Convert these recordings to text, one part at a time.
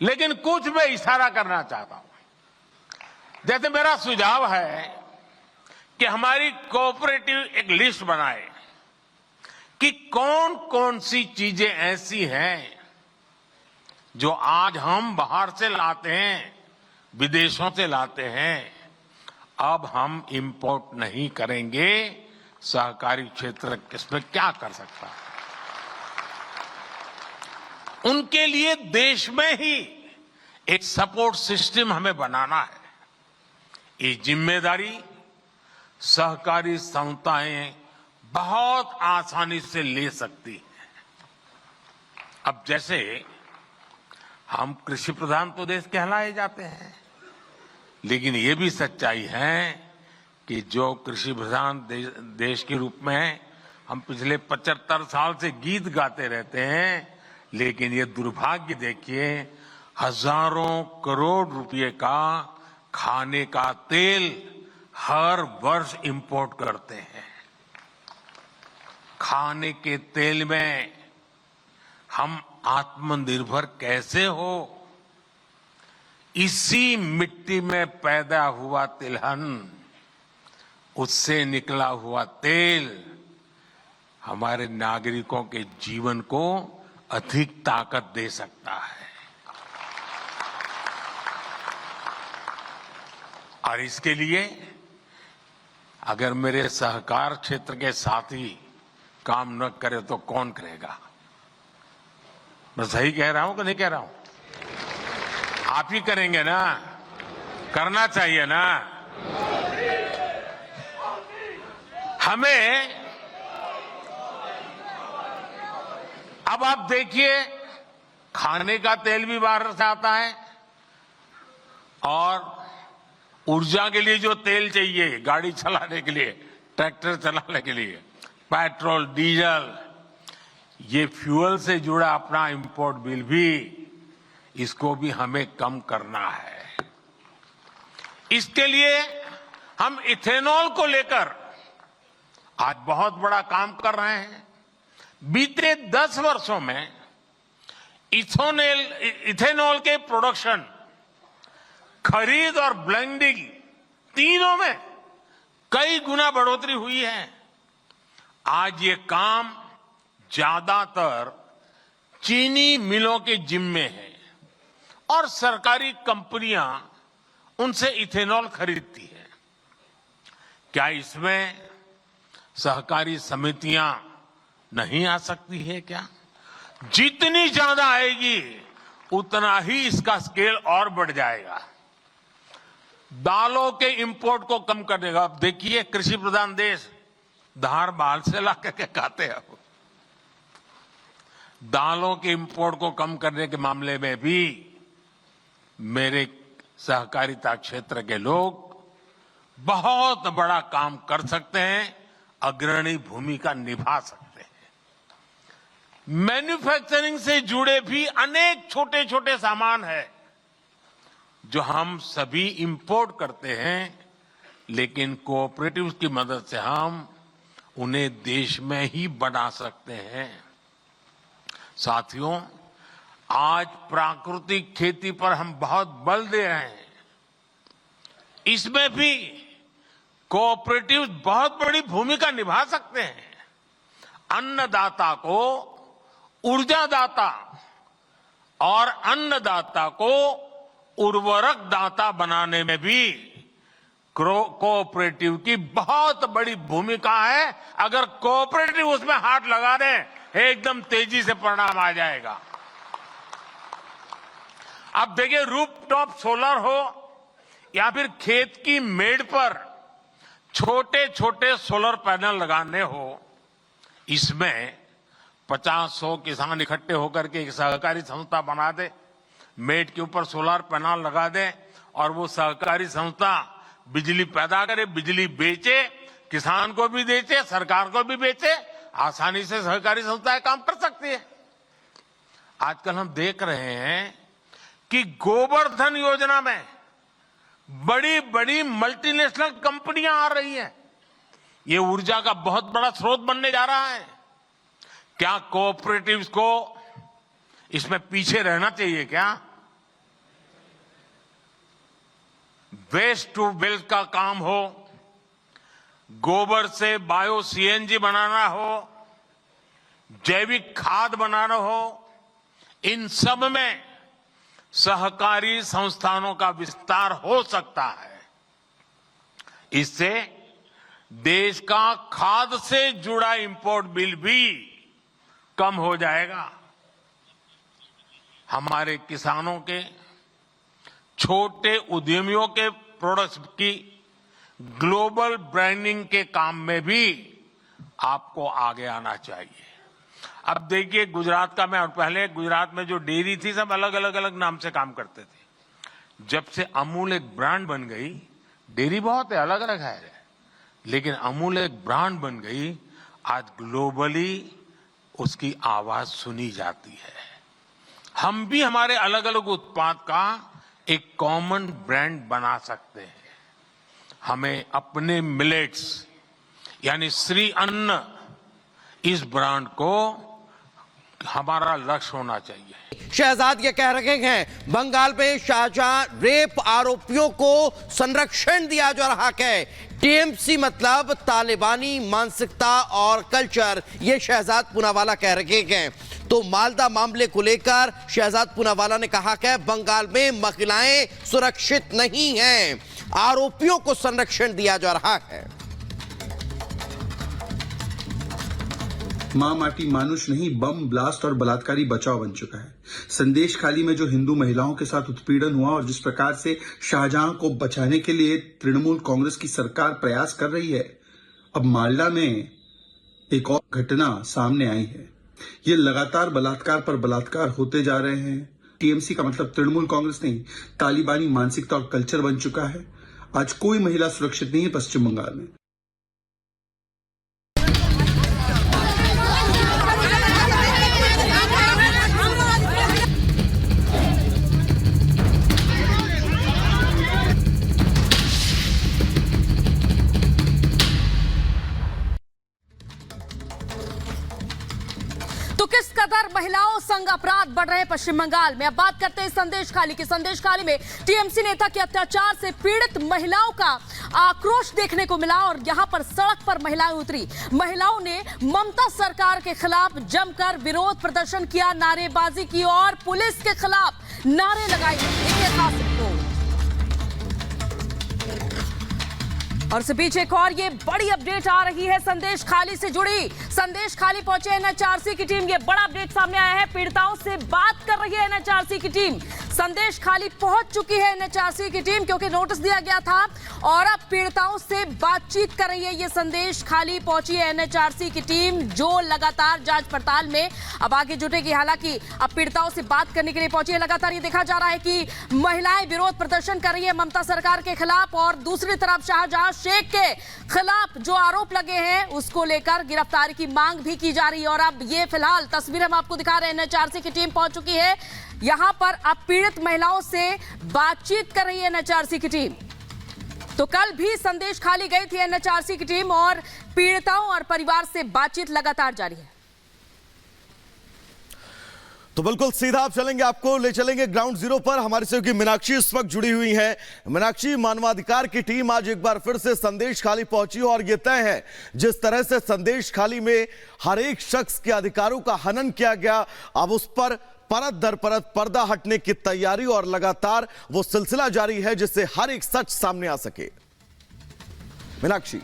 लेकिन कुछ मैं इशारा करना चाहता हूं। जैसे मेरा सुझाव है कि हमारी कोऑपरेटिव एक लिस्ट बनाए कि कौन कौन सी चीजें ऐसी हैं जो आज हम बाहर से लाते हैं, विदेशों से लाते हैं, अब हम इंपोर्ट नहीं करेंगे। सहकारी क्षेत्र इसमें क्या कर सकता है? उनके लिए देश में ही एक सपोर्ट सिस्टम हमें बनाना है। ये जिम्मेदारी सहकारी संस्थाएं बहुत आसानी से ले सकती हैं। अब जैसे हम कृषि प्रधान तो देश कहलाए जाते हैं, लेकिन ये भी सच्चाई है कि जो कृषि प्रधान देश के रूप में हम पिछले 75 साल से गीत गाते रहते हैं, लेकिन ये दुर्भाग्य देखिए, हजारों करोड़ रुपए का खाने का तेल हर वर्ष इंपोर्ट करते हैं। खाने के तेल में हम आत्मनिर्भर कैसे हो? इसी मिट्टी में पैदा हुआ तिलहन, उससे निकला हुआ तेल हमारे नागरिकों के जीवन को अधिक ताकत दे सकता है। और इसके लिए अगर मेरे सहकार क्षेत्र के साथी काम न करे तो कौन करेगा? मैं सही कह रहा हूं कि नहीं कह रहा हूं? आप ही करेंगे ना? करना चाहिए ना? हमें अब आप देखिए, खाने का तेल भी बाहर से आता है, और ऊर्जा के लिए जो तेल चाहिए गाड़ी चलाने के लिए, ट्रैक्टर चलाने के लिए, पेट्रोल, डीजल, ये फ्यूल से जुड़ा अपना इंपोर्ट बिल भी, इसको भी हमें कम करना है। इसके लिए हम इथेनॉल को लेकर आज बहुत बड़ा काम कर रहे हैं। बीते 10 वर्षों में इथेनॉल के प्रोडक्शन, खरीद और ब्लेंडिंग तीनों में कई गुना बढ़ोतरी हुई है। आज ये काम ज्यादातर चीनी मिलों के जिम्मे है और सरकारी कंपनियां उनसे इथेनॉल खरीदती है। क्या इसमें सहकारी समितियां नहीं आ सकती है क्या? जितनी ज्यादा आएगी उतना ही इसका स्केल और बढ़ जाएगा। दालों के इंपोर्ट को कम करने का, अब देखिए कृषि प्रधान देश, धार बाल से ला करके खाते हैं। दालों के इंपोर्ट को कम करने के मामले में भी मेरे सहकारिता क्षेत्र के लोग बहुत बड़ा काम कर सकते हैं, अग्रणी भूमिका निभा सकते हैं। मैन्युफैक्चरिंग से जुड़े भी अनेक छोटे छोटे सामान है जो हम सभी इंपोर्ट करते हैं, लेकिन कोऑपरेटिव्स की मदद से हम उन्हें देश में ही बना सकते हैं। साथियों, आज प्राकृतिक खेती पर हम बहुत बल दे रहे हैं। इसमें भी कोऑपरेटिव्स बहुत बड़ी भूमिका निभा सकते हैं। अन्नदाता को ऊर्जादाता और अन्नदाता को उर्वरक दाता बनाने में भी कोऑपरेटिव की बहुत बड़ी भूमिका है। अगर कोऑपरेटिव उसमें हाथ लगा दे, एकदम तेजी से परिणाम आ जाएगा। अब देखिए, रूफटॉप सोलर हो या फिर खेत की मेड़ पर छोटे छोटे सोलर पैनल लगाने हो, इसमें 50-100 किसान इकट्ठे होकर के एक सहकारी संस्था बना दे, मेड़ के ऊपर सोलर पैनल लगा दे और वो सहकारी संस्था बिजली पैदा करे, बिजली बेचे, किसान को भी बेचे, सरकार को भी बेचे। आसानी से सहकारी संस्थाएं काम कर सकती है। आजकल हम देख रहे हैं कि गोवर्धन योजना में बड़ी बड़ी मल्टीनेशनल कंपनियां आ रही हैं। ये ऊर्जा का बहुत बड़ा स्रोत बनने जा रहा है। क्या कोऑपरेटिव्स को इसमें पीछे रहना चाहिए क्या? वेस्ट टू वेल्थ का काम हो, गोबर से बायो सीएनजी बनाना हो, जैविक खाद बनाना हो, इन सब में सहकारी संस्थानों का विस्तार हो सकता है। इससे देश का खाद से जुड़ा इंपोर्ट बिल भी कम हो जाएगा। हमारे किसानों के, छोटे उद्यमियों के प्रोडक्ट्स की ग्लोबल ब्रांडिंग के काम में भी आपको आगे आना चाहिए। अब देखिए गुजरात का मैं, और पहले गुजरात में जो डेयरी थी सब अलग अलग नाम से काम करते थे। जब से अमूल एक ब्रांड बन गई, डेयरी बहुत है, अलग अलग है, लेकिन अमूल एक ब्रांड बन गई, आज ग्लोबली उसकी आवाज सुनी जाती है। हम भी हमारे अलग अलग उत्पाद का एक कॉमन ब्रांड बना सकते हैं। हमें अपने मिलेट्स यानी श्री अन्न, इस ब्रांड को हमारा लक्ष्य होना चाहिए। शहजाद ये कह रहे हैं बंगाल में शाहजहां रेप आरोपियों को संरक्षण दिया जा रहा है। टीएमसी मतलब तालिबानी मानसिकता और कल्चर, ये शहजाद पूनावाला कह रहे हैं। तो मालदा मामले को लेकर शहजाद पूनावाला ने कहा कि बंगाल में महिलाएं सुरक्षित नहीं हैं, आरोपियों को संरक्षण दिया जा रहा है। मां माटी मानुष नहीं, बम ब्लास्ट और बलात्कारी बचाव बन चुका है। संदेश खाली में जो हिंदू महिलाओं के साथ उत्पीड़न हुआ और जिस प्रकार से शाहजहां को बचाने के लिए तृणमूल कांग्रेस की सरकार प्रयास कर रही है, अब मालदा में एक और घटना सामने आई है। ये लगातार बलात्कार पर बलात्कार होते जा रहे हैं। टीएमसी का मतलब तृणमूल कांग्रेस नहीं, तालिबानी मानसिकता और कल्चर बन चुका है। आज कोई महिला सुरक्षित नहीं है पश्चिम बंगाल में। तो किस कदर महिलाओं संग अपराध बढ़ रहे हैं पश्चिम बंगाल में। अब बात करते हैं संदेश खाली की। संदेश खाली में टीएमसी नेता के अत्याचार से पीड़ित महिलाओं का आक्रोश देखने को मिला और यहां पर सड़क पर महिलाएं उतरी। महिलाओं ने ममता सरकार के खिलाफ जमकर विरोध प्रदर्शन किया, नारेबाजी की और पुलिस के खिलाफ नारे लगाए। और इस बीच एक और ये बड़ी अपडेट आ रही है संदेश खाली से जुड़ी। संदेश खाली पहुंचे एनएचआरसी की टीम। ये बड़ा अपडेट सामने आया है, पीड़िताओं से बात कर रही है एनएचआरसी की टीम। संदेश खाली पहुंच चुकी है एनएचआरसी की टीम क्योंकि नोटिस दिया गया था और अब पीड़िताओं से बातचीत कर रही है। ये संदेश खाली पहुंची है एनएचआरसी की टीम जो लगातार जांच पड़ताल में अब आगे जुटेगी। हालांकि अब पीड़िताओं से बात करने के लिए पहुंची है। लगातार ये देखा जा रहा है कि महिलाएं विरोध प्रदर्शन कर रही है ममता सरकार के खिलाफ और दूसरी तरफ शाहजहां शेख के खिलाफ जो आरोप लगे हैं उसको लेकर गिरफ्तारी की मांग भी की जा रही है। और अब ये फिलहाल तस्वीर हम आपको दिखा रहे हैं, एनएचआरसी की टीम पहुंच चुकी है यहां पर। अब पीड़ित महिलाओं से बातचीत कर रही है एनएचआरसी की टीम। तो कल भी संदेश खाली गई थी एनएचआरसी की टीम और पीड़िताओं और परिवार से बातचीत लगातार जारी है। तो बिल्कुल सीधा आप चलेंगे, आपको ले चलेंगे ग्राउंड जीरो पर। हमारे सहयोगी मीनाक्षी इस वक्त जुड़ी हुई है। मीनाक्षी, मानवाधिकार की टीम आज एक बार फिर से संदेश खाली पहुंची और यह तय है जिस तरह से संदेश खाली में हर एक शख्स के अधिकारों का हनन किया गया, अब उस पर परत दर परत पर्दा हटने की तैयारी और लगातार वो सिलसिला जारी है जिससे हर एक सच सामने आ सके। मीनाक्षी,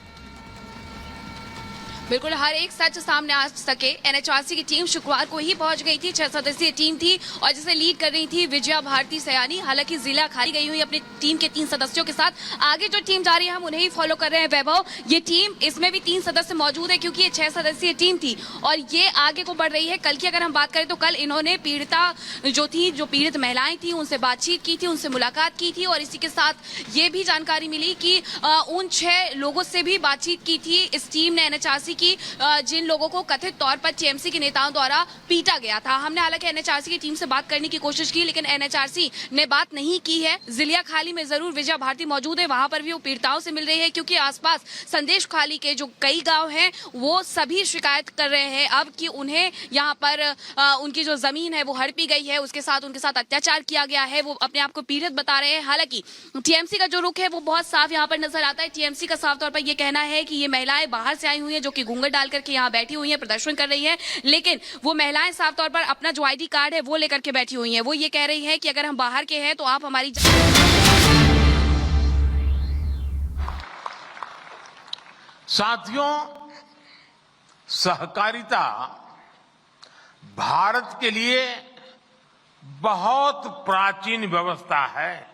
बिल्कुल हर एक सच सामने आ सके। एनएचआरसी की टीम शुक्रवार को ही पहुंच गई थी। 6 सदस्यीय टीम थी और जिसे लीड कर रही थी विजया भारती सयानी। हालांकि जिला खाली गई हुई अपनी टीम के 3 सदस्यों के साथ। आगे जो टीम जा रही है हम उन्हें ही फॉलो कर रहे हैं। वैभव, ये टीम, इसमें भी 3 सदस्य मौजूद है क्योंकि ये 6 सदस्यीय टीम थी और ये आगे को बढ़ रही है। कल की अगर हम बात करें तो कल इन्होंने पीड़िता जो पीड़ित महिलाएं थी उनसे बातचीत की थी, उनसे मुलाकात की थी और इसी के साथ ये भी जानकारी मिली कि उन 6 लोगों से भी बातचीत की थी इस टीम ने, एनएचआरसी एनएचआरसी की जिन लोगों को कथित तौर पर टीएमसी के नेताओं द्वारा पीटा गया था। हमने हालांकि एनएचआरसी की टीम से बात करने की कोशिश की, लेकिन एनएचआरसी ने बात नहीं की है। जिलिया खाली में जरूर विजया भारती मौजूद है, वहां पर भी वो पीड़िताओं से मिल रही है, क्योंकि आसपास संदेश खाली के जो कई गांव हैं वो सभी शिकायत कर रहे हैं अब कि उन्हें यहाँ पर उनकी जो जमीन है वो हड़पी गई है, उसके साथ उनके साथ अत्याचार किया गया है। वो अपने आप को पीड़ित बता रहे हैं। हालांकि टीएमसी का जो रुख है वो बहुत साफ यहाँ पर नजर आता है। टीएमसी का साफ तौर पर यह कहना है कि ये महिलाएं बाहर से आई हुई हैं, जो कि घूंघट डाल करके यहाँ बैठी हुई हैं, प्रदर्शन कर रही हैं, लेकिन वो महिलाएं साफ तौर पर अपना जो आईडी कार्ड है वो लेकर के बैठी हुई हैं। वो ये कह रही है कि अगर हम बाहर के हैं तो आप हमारी साथियों, सहकारिता भारत के लिए बहुत प्राचीन व्यवस्था है।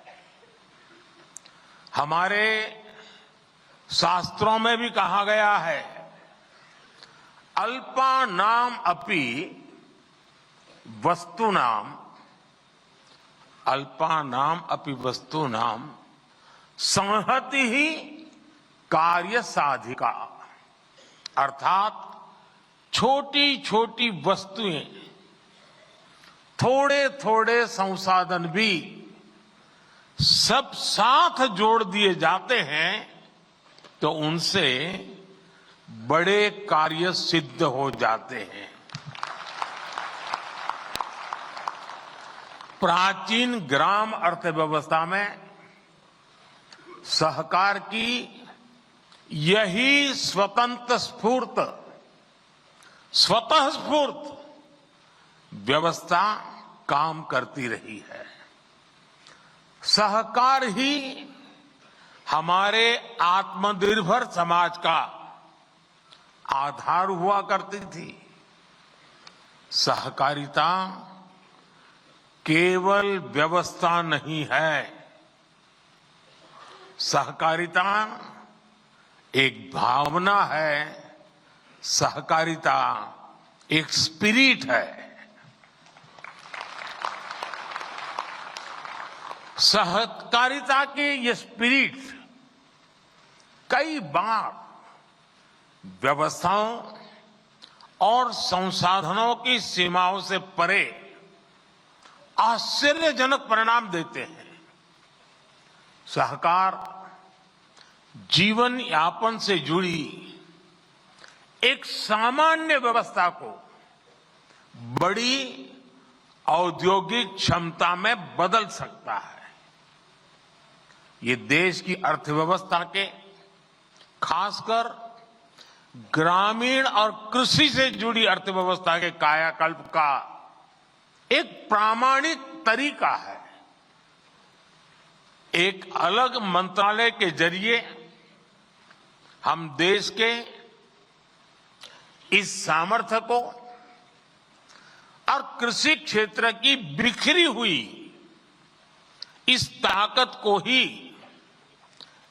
हमारे शास्त्रों में भी कहा गया है, अल्पानाम अपि वस्तूनाम, अल्पानाम अपि वस्तूनाम संहति ही कार्य साधिका, अर्थात छोटी छोटी वस्तुएं, थोड़े थोड़े संसाधन भी सब साथ जोड़ दिए जाते हैं तो उनसे बड़े कार्य सिद्ध हो जाते हैं। प्राचीन ग्राम अर्थव्यवस्था में सहकार की यही स्वतंत्र स्वतः स्फूर्त व्यवस्था काम करती रही है। सहकार ही हमारे आत्मनिर्भर समाज का आधार हुआ करती थी। सहकारिता केवल व्यवस्था नहीं है, सहकारिता एक भावना है, सहकारिता एक स्पिरिट है। सहकारिता के ये स्पिरिट कई बार व्यवस्थाओं और संसाधनों की सीमाओं से परे आश्चर्यजनक परिणाम देते हैं। सहकार जीवन यापन से जुड़ी एक सामान्य व्यवस्था को बड़ी औद्योगिक क्षमता में बदल सकता है। ये देश की अर्थव्यवस्था के, खासकर ग्रामीण और कृषि से जुड़ी अर्थव्यवस्था के कायाकल्प का एक प्रामाणिक तरीका है। एक अलग मंत्रालय के जरिए हम देश के इस सामर्थ्य को और कृषि क्षेत्र की बिखरी हुई इस ताकत को ही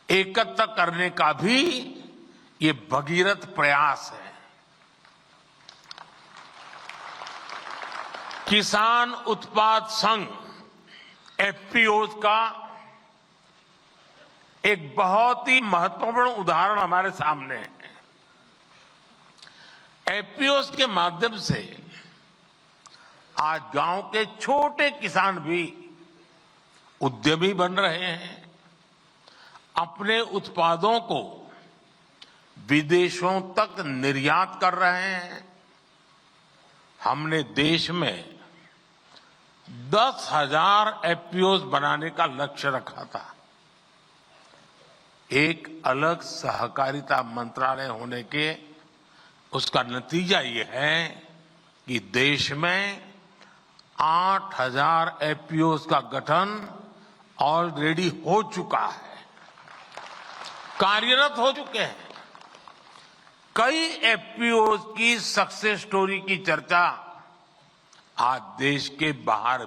एकत्र करने का भी ये भगीरथ प्रयास है। किसान उत्पाद संघ एफपीओज का एक बहुत ही महत्वपूर्ण उदाहरण हमारे सामने है। एफपीओज के माध्यम से आज गांव के छोटे किसान भी उद्यमी बन रहे हैं, अपने उत्पादों को विदेशों तक निर्यात कर रहे हैं। हमने देश में 10,000 एफपीओज बनाने का लक्ष्य रखा था। एक अलग सहकारिता मंत्रालय होने के उसका नतीजा ये है कि देश में 8,000 एफपीओज का गठन ऑलरेडी हो चुका है, कार्यरत हो चुके हैं। कई एफपीओज की सक्सेस स्टोरी की चर्चा आज देश के बाहर भी